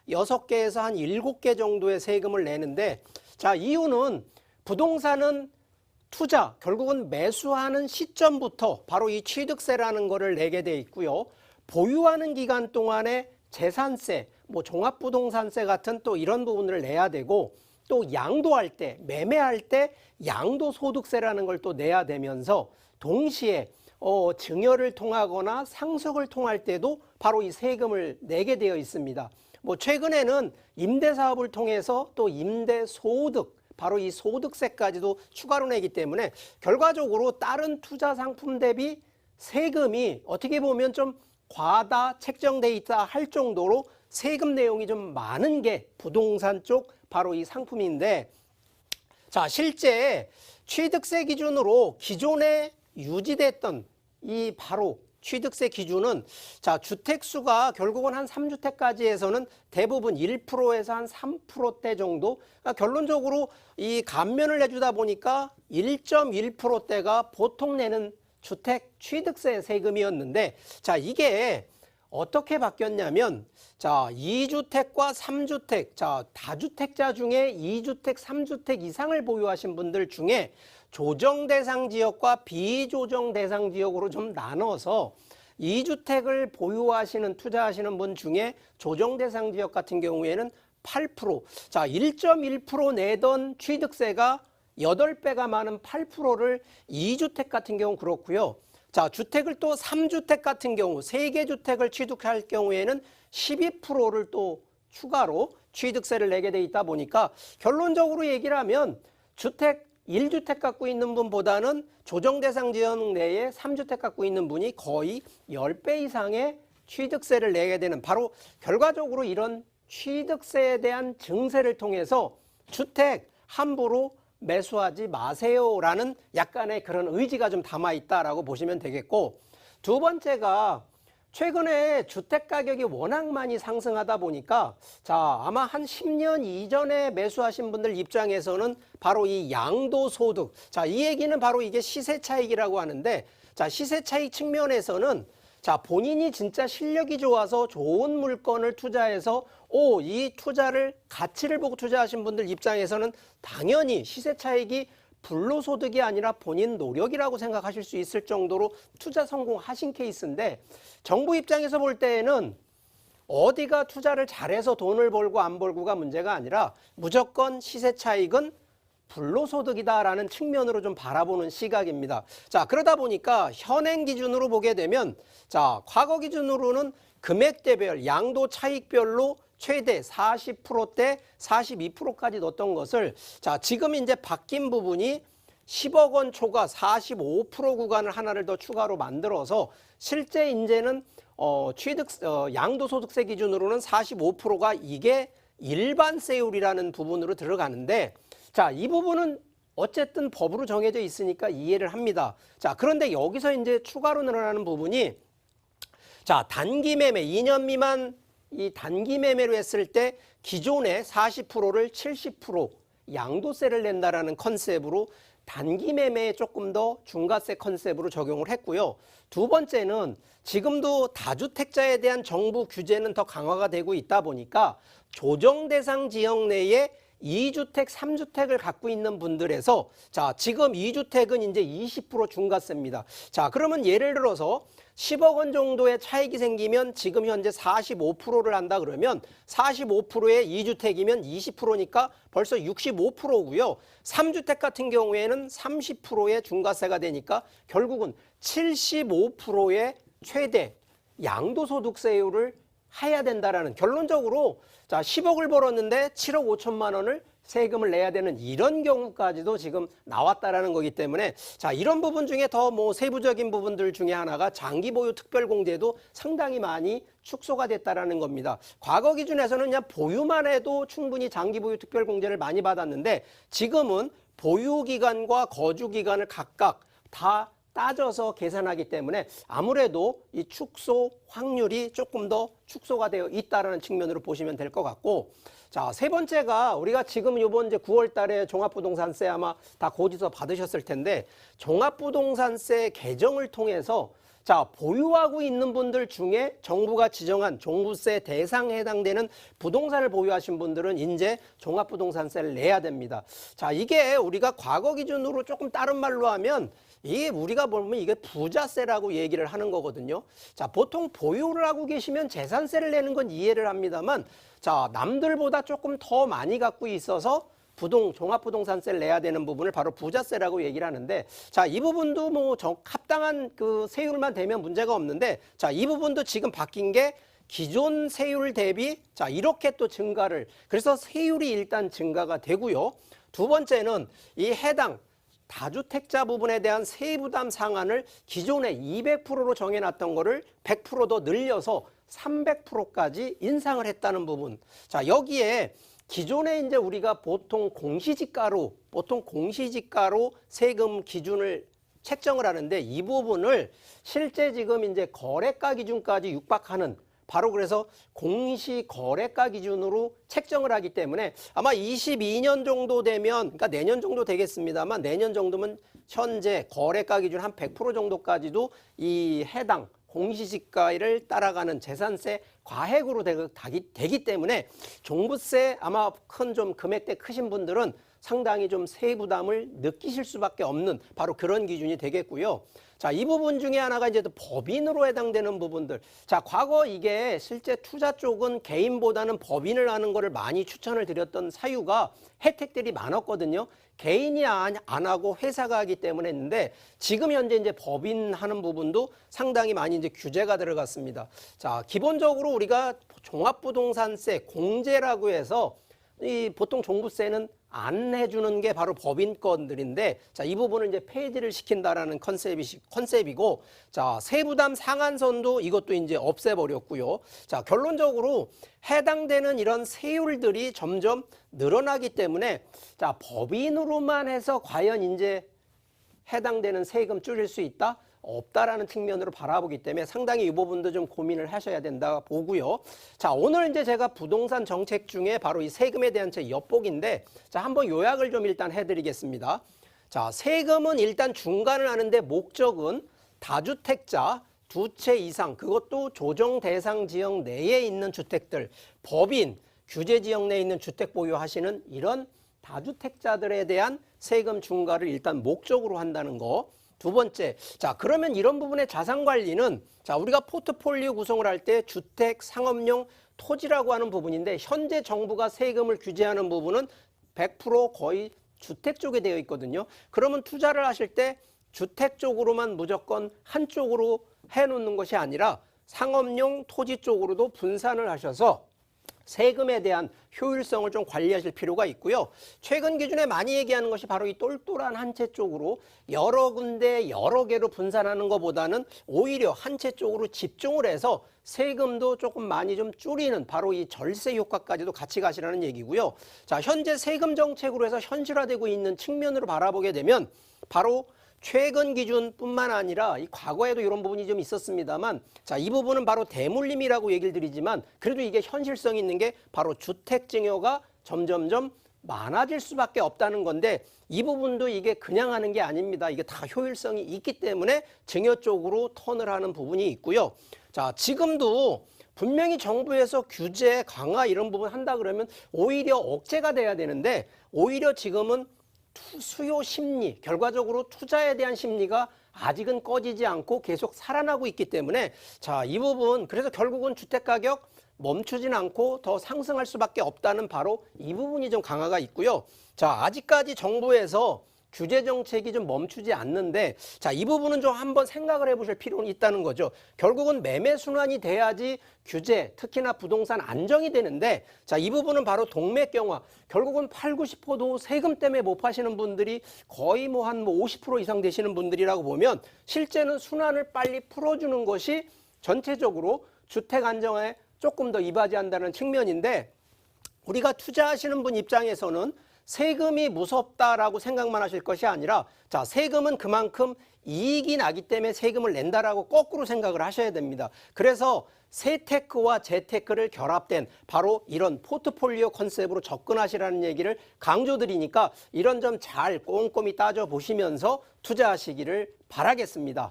6개에서 한 7개 정도의 세금을 내는데, 자, 이유는 부동산은 투자, 결국은 매수하는 시점부터 바로 이 취득세라는 거를 내게 돼 있고요. 보유하는 기간 동안에 재산세, 뭐 종합부동산세 같은 또 이런 부분을 내야 되고, 또 양도할 때, 매매할 때 양도소득세라는 걸 또 내야 되면서 동시에 증여를 통하거나 상속을 통할 때도 바로 이 세금을 내게 되어 있습니다. 뭐 최근에는 임대사업을 통해서 또 임대소득, 바로 이 소득세까지도 추가로 내기 때문에 결과적으로 다른 투자 상품 대비 세금이 어떻게 보면 좀 과다 책정돼 있다 할 정도로 세금 내용이 좀 많은 게 부동산 쪽 바로 이 상품인데, 자, 실제 취득세 기준으로 기존에 유지됐던 이 바로 취득세 기준은, 자, 주택수가 결국은 한 3주택까지 해서는 대부분 1%에서 한 3%대 정도, 그러니까 결론적으로 이 감면을 내주다 보니까 1.1%대가 보통 내는 주택 취득세 세금이었는데, 자, 이게 어떻게 바뀌었냐면, 자, 2주택과 3주택, 자, 다주택자 중에 2주택, 3주택 이상을 보유하신 분들 중에 조정 대상 지역과 비조정 대상 지역으로 좀 나눠서 2주택을 보유하시는 투자하시는 분 중에 조정 대상 지역 같은 경우에는 8%, 자, 1.1% 내던 취득세가 8배가 많은 8%를 2주택 같은 경우 그렇고요. 자, 주택을 또 3주택 같은 경우 3개 주택을 취득할 경우에는 12%를 또 추가로 취득세를 내게 돼 있다 보니까 결론적으로 얘기를 하면 주택 1주택 갖고 있는 분보다는 조정 대상 지역 내에 3주택 갖고 있는 분이 거의 10배 이상의 취득세를 내게 되는, 바로 결과적으로 이런 취득세에 대한 증세를 통해서 주택 함부로 매수하지 마세요라는 약간의 그런 의지가 좀 담아 있다라고 보시면 되겠고, 두 번째가 최근에 주택 가격이 워낙 많이 상승하다 보니까, 자, 아마 한 10년 이전에 매수하신 분들 입장에서는 바로 이 양도소득, 자, 이 얘기는 바로 이게 시세 차익이라고 하는데, 자, 시세 차익 측면에서는, 자, 본인이 진짜 실력이 좋아서 좋은 물건을 투자해서 이 투자를 가치를 보고 투자하신 분들 입장에서는 당연히 시세 차익이 불로소득이 아니라 본인 노력이라고 생각하실 수 있을 정도로 투자 성공하신 케이스인데, 정부 입장에서 볼 때에는 어디가 투자를 잘해서 돈을 벌고 안 벌고가 문제가 아니라 무조건 시세 차익은 불로소득이다라는 측면으로 좀 바라보는 시각입니다. 자, 그러다 보니까 현행 기준으로 보게 되면, 자, 과거 기준으로는 금액대별 양도 차익별로 최대 40%대 42%까지 넣었던 것을, 자, 지금 이제 바뀐 부분이 10억 원 초과 45% 구간을 하나를 더 추가로 만들어서 실제 이제는 양도소득세 기준으로는 45%가 이게 일반세율이라는 부분으로 들어가는데, 자, 이 부분은 어쨌든 법으로 정해져 있으니까 이해를 합니다. 자, 그런데 여기서 이제 추가로 늘어나는 부분이, 자, 단기 매매 2년 미만 이 단기 매매로 했을 때 기존의 40%를 70% 양도세를 낸다라는 컨셉으로 단기 매매에 조금 더 중과세 컨셉으로 적용을 했고요. 두 번째는 지금도 다주택자에 대한 정부 규제는 더 강화가 되고 있다 보니까 조정 대상 지역 내에 2주택, 3주택을 갖고 있는 분들에서, 자, 지금 2주택은 이제 20% 중과세입니다. 자, 그러면 예를 들어서 10억 원 정도의 차익이 생기면 지금 현재 45%를 한다 그러면 45%의 2주택이면 20%니까 벌써 65%고요. 3주택 같은 경우에는 30%의 중과세가 되니까 결국은 75%의 최대 양도소득세율을 해야 된다라는, 결론적으로 자, 10억을 벌었는데 7억 5천만 원을 세금을 내야 되는 이런 경우까지도 지금 나왔다라는 거기 때문에, 자, 이런 부분 중에 더 뭐 세부적인 부분들 중에 하나가 장기 보유 특별공제도 상당히 많이 축소가 됐다라는 겁니다. 과거 기준에서는 그냥 보유만 해도 충분히 장기 보유 특별공제를 많이 받았는데, 지금은 보유 기간과 거주 기간을 각각 다 따져서 계산하기 때문에 아무래도 이 축소 확률이 조금 더 축소가 되어 있다는 측면으로 보시면 될 것 같고, 자, 세 번째가 우리가 지금 이번 이제 9월 달에 종합부동산세 아마 다 고지서 받으셨을 텐데, 종합부동산세 개정을 통해서 자, 보유하고 있는 분들 중에 정부가 지정한 종부세 대상에 해당되는 부동산을 보유하신 분들은 이제 종합부동산세를 내야 됩니다. 자, 이게 우리가 과거 기준으로 조금 다른 말로 하면 이게 우리가 보면 이게 부자세라고 얘기를 하는 거거든요. 자, 보통 보유를 하고 계시면 재산세를 내는 건 이해를 합니다만, 자, 남들보다 조금 더 많이 갖고 있어서 종합부동산세를 내야 되는 부분을 바로 부자세라고 얘기를 하는데, 자, 이 부분도 뭐 합당한 그 세율만 되면 문제가 없는데, 자, 이 부분도 지금 바뀐 게 기존 세율 대비 자, 이렇게 또 증가를, 그래서 세율이 일단 증가가 되고요. 두 번째는 이 해당 다주택자 부분에 대한 세부담 상한을 기존에 200%로 정해놨던 거를 100% 더 늘려서 300%까지 인상을 했다는 부분. 자, 여기에 기존에 이제 우리가 보통 공시지가로 세금 기준을 책정을 하는데, 이 부분을 실제 지금 이제 거래가 기준까지 육박하는, 바로 그래서 공시거래가 기준으로 책정을 하기 때문에 아마 22년 정도 되면, 그러니까 내년 정도 되겠습니다만, 내년 정도면 현재 거래가 기준 한 100% 정도까지도 이 해당 공시지가를 따라가는 재산세 과액으로 되기 때문에 종부세 아마 큰 좀 금액대 크신 분들은 상당히 좀 세부담을 느끼실 수밖에 없는 바로 그런 기준이 되겠고요. 자, 이 부분 중에 하나가 이제 또 법인으로 해당되는 부분들. 자, 과거 이게 실제 투자 쪽은 개인보다는 법인을 하는 거를 많이 추천을 드렸던 사유가 혜택들이 많았거든요. 개인이 안 하고 회사가 하기 때문에 했는데, 지금 현재 이제 법인 하는 부분도 상당히 많이 이제 규제가 들어갔습니다. 자, 기본적으로 우리가 종합부동산세 공제라고 해서 이 보통 종부세는 안 해주는 게 바로 법인권들인데, 자, 이 부분을 이제 폐지를 시킨다라는 컨셉이고, 자, 세부담 상한선도 이것도 이제 없애버렸고요. 자, 결론적으로 해당되는 이런 세율들이 점점 늘어나기 때문에, 자, 법인으로만 해서 과연 이제 해당되는 세금 줄일 수 있다? 없다라는 측면으로 바라보기 때문에 상당히 이 부분도 좀 고민을 하셔야 된다 보고요. 자, 오늘 이제 제가 부동산 정책 중에 바로 이 세금에 대한 제 엿보기인데, 자, 한번 요약을 좀 일단 해드리겠습니다. 자, 세금은 일단 중간을 하는데 목적은 다주택자 두 채 이상, 그것도 조정 대상 지역 내에 있는 주택들, 법인, 규제 지역 내에 있는 주택 보유하시는 이런 다주택자들에 대한 세금 중과를 일단 목적으로 한다는 거. 두 번째, 자, 그러면 이런 부분의 자산 관리는, 자, 우리가 포트폴리오 구성을 할 때 주택, 상업용, 토지라고 하는 부분인데, 현재 정부가 세금을 규제하는 부분은 100% 거의 주택 쪽에 되어 있거든요. 그러면 투자를 하실 때 주택 쪽으로만 무조건 한쪽으로 해놓는 것이 아니라 상업용 토지 쪽으로도 분산을 하셔서 세금에 대한 효율성을 좀 관리하실 필요가 있고요. 최근 기준에 많이 얘기하는 것이 바로 이 똘똘한 한 채 쪽으로 여러 군데 여러 개로 분산하는 것보다는 오히려 한 채 쪽으로 집중을 해서 세금도 조금 많이 좀 줄이는 바로 이 절세 효과까지도 같이 가시라는 얘기고요. 자, 현재 세금 정책으로 해서 현실화되고 있는 측면으로 바라보게 되면 바로 최근 기준뿐만 아니라 이 과거에도 이런 부분이 좀 있었습니다만, 자, 이 부분은 바로 대물림이라고 얘기를 드리지만, 그래도 이게 현실성이 있는 게 바로 주택 증여가 점점점 많아질 수밖에 없다는 건데, 이 부분도 이게 그냥 하는 게 아닙니다. 이게 다 효율성이 있기 때문에 증여 쪽으로 턴을 하는 부분이 있고요. 자, 지금도 분명히 정부에서 규제 강화 이런 부분 한다 그러면 오히려 억제가 돼야 되는데, 오히려 지금은 수요 심리, 결과적으로 투자에 대한 심리가 아직은 꺼지지 않고 계속 살아나고 있기 때문에, 자, 이 부분, 그래서 결국은 주택가격 멈추진 않고 더 상승할 수밖에 없다는 바로 이 부분이 좀 강화가 있고요. 자, 아직까지 정부에서 규제 정책이 좀 멈추지 않는데, 자, 이 부분은 좀 한번 생각을 해보실 필요는 있다는 거죠. 결국은 매매 순환이 돼야지 규제, 특히나 부동산 안정이 되는데, 자, 이 부분은 바로 동맥경화. 결국은 8, 90%도 세금 때문에 못 파시는 분들이 거의 뭐 한 50% 이상 되시는 분들이라고 보면, 실제는 순환을 빨리 풀어주는 것이 전체적으로 주택 안정에 조금 더 이바지한다는 측면인데, 우리가 투자하시는 분 입장에서는 세금이 무섭다라고 생각만 하실 것이 아니라, 자, 세금은 그만큼 이익이 나기 때문에 세금을 낸다라고 거꾸로 생각을 하셔야 됩니다. 그래서 세테크와 재테크를 결합된 바로 이런 포트폴리오 컨셉으로 접근하시라는 얘기를 강조드리니까 이런 점 잘 꼼꼼히 따져보시면서 투자하시기를 바라겠습니다.